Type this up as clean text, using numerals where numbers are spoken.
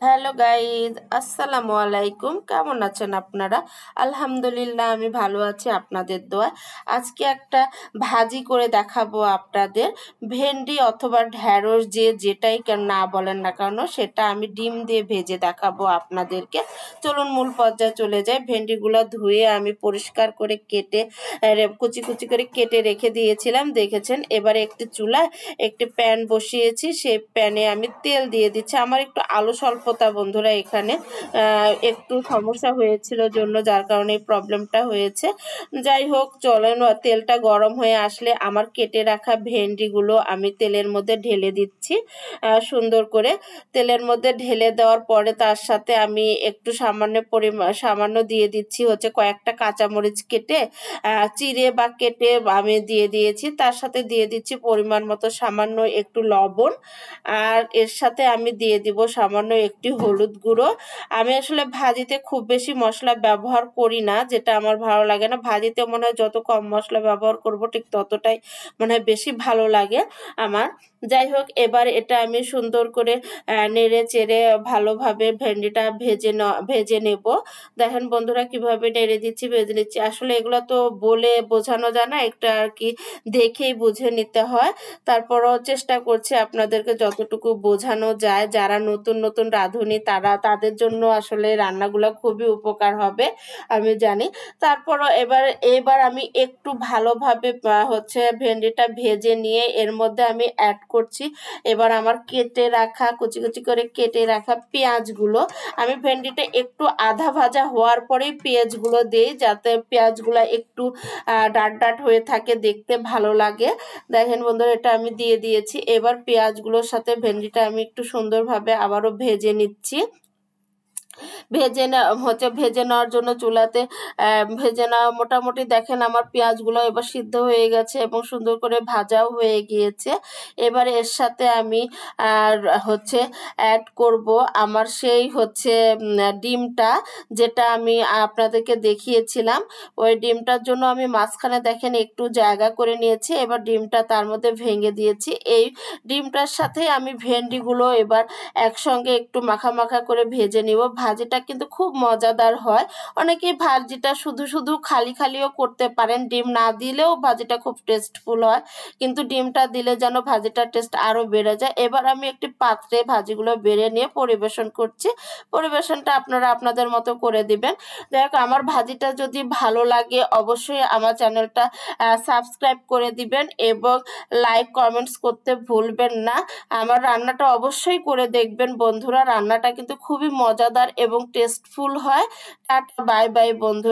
Hello guys, আসসালামু আলাইকুম। কেমন আছেন আপনারা? আলহামদুলিল্লাহ, আমি ভালো আছি আপনাদের দোয়ায়। আজকে একটা ভাজি করে দেখাবো আপনাদের। ভেন্ডি অথবা ঢ্যাঁড়স যেটাই না বলেন না কেন, সেটা আমি ডিম দিয়ে ভেজে দেখাবো আপনাদেরকে। চলুন মূল পর্যায়ে চলে যাই। ভেন্ডিগুলো ধুয়ে আমি পরিষ্কার করে কেটে কুচি কুচি করে কেটে রেখে দিয়েছিলাম, দেখেছেন। এবারে একটি চুলায় একটি প্যান বসিয়েছি, সেই প্যানে আমি তেল দিয়ে দিচ্ছি। আমার একটু আলু স্বল্পতা বন্ধুরা, এখানে একটু সমস্যা হয়েছিল জন্য, যার কারণে এই প্রবলেমটা হয়েছে। যাই হোক, চলেন, তেলটা গরম হয়ে আসলে আমার কেটে রাখা ভেন্ডিগুলো আমি তেলের মধ্যে ঢেলে দিচ্ছি। সুন্দর করে তেলের মধ্যে ঢেলে দেওয়ার পরে তার সাথে আমি একটু সামান্য দিয়ে দিচ্ছি হচ্ছে কয়েকটা কাঁচামরিচ কেটে চিড়ে বা কেটে আমি দিয়ে দিয়েছি। তার সাথে দিয়ে দিচ্ছি পরিমাণ মতো সামান্য একটু লবণ, আর এর সাথে আমি দিয়ে দিব সামান্য একটি হলুদ গুঁড়ো। আমি আসলে ভাজিতে খুব বেশি মশলা ব্যবহার করি না, যেটা আমার ভালো লাগে না। ভাজিতে মনে হয় যত কম মশলা ব্যবহার করব ঠিক ততটাই মনে হয় বেশি ভালো লাগে আমার। যাই হোক, এবার এটা আমি সুন্দর করে নেড়ে চেড়ে ভালোভাবে ভেন্ডিটা ভেজে নেব। দেখেন বন্ধুরা, কিভাবে নেড়ে দিচ্ছি, ভেজে নিচ্ছি। আসলে এগুলো তো বলে বোঝানো যায় না, একটু আর কি দেখেই বুঝে নিতে হয়। তারপরও চেষ্টা করছি আপনাদেরকে যতটুকু বোঝানো যায়। যারা নতুন নতুন রাঁধুনি তাদের জন্য আসলে রান্নাগুলো খুবই উপকার হবে, আমি জানি। তারপরও এবার আমি একটু ভালোভাবে হচ্ছে ভেন্ডিটা ভেজে নিয়ে এর মধ্যে আমি অ্যাড করছি এবার আমার কেটে রাখা, কুচি কুচি করে কেটে রাখা পেঁয়াজগুলো। আমি ভেন্ডিটা একটু আধা ভাজা হওয়ার পরেই পেঁয়াজগুলো দিই, যাতে পেঁয়াজগুলো একটু ডাট ডাট হয়ে থাকে, দেখতে ভালো লাগে। দেখেন বন্ধুরা, এটা আমি দিয়ে দিয়েছি। এবার পেঁয়াজগুলোর সাথে ভেন্ডিটা আমি একটু সুন্দরভাবে আবারও ভেজে নিচ্ছি। ভেজে নেওয়ার জন্য চুলাতে ভেজে নেওয়া মোটামুটি দেখেন আমার পেঁয়াজগুলো এবার সিদ্ধ হয়ে গেছে এবং সুন্দর করে ভাজাও হয়ে গিয়েছে। এবারে এর সাথে আমি অ্যাড করব আমার সেই ডিমটা, যেটা আমি আপনাদেরকে দেখিয়েছিলাম। ওই ডিমটার জন্য আমি মাঝখানে দেখেন একটু জায়গা করে নিয়েছি। এবার ডিমটা তার মধ্যে ভেঙে দিয়েছি। এই ডিমটার সাথে আমি ভেন্ডিগুলো এবার একসঙ্গে একটু মাখা মাখা করে ভেজে নিব। ভাজিটা কিন্তু খুব মজাদার হয়। অনেকেই ভাজিটা শুধু শুধু খালিও করতে পারেন, ডিম না দিলেও ভাজিটা খুব টেস্টফুল হয়, কিন্তু ডিমটা দিলে যেন ভাজিটার টেস্ট আরও বেড়ে যায়। এবার আমি একটি পাত্রে ভাজিগুলো বেড়ে নিয়ে পরিবেশন করছি। পরিবেশনটা আপনারা আপনাদের মতো করে দিবেন। যাই হোক, আমার ভাজিটা যদি ভালো লাগে অবশ্যই আমার চ্যানেলটা সাবস্ক্রাইব করে দিবেন এবং লাইক কমেন্টস করতে ভুলবেন না। আমার রান্নাটা অবশ্যই করে দেখবেন বন্ধুরা, রান্নাটা কিন্তু খুবই মজাদার এবং টেস্টফুল হয়। টাটা, বাই বাই বন্ধু।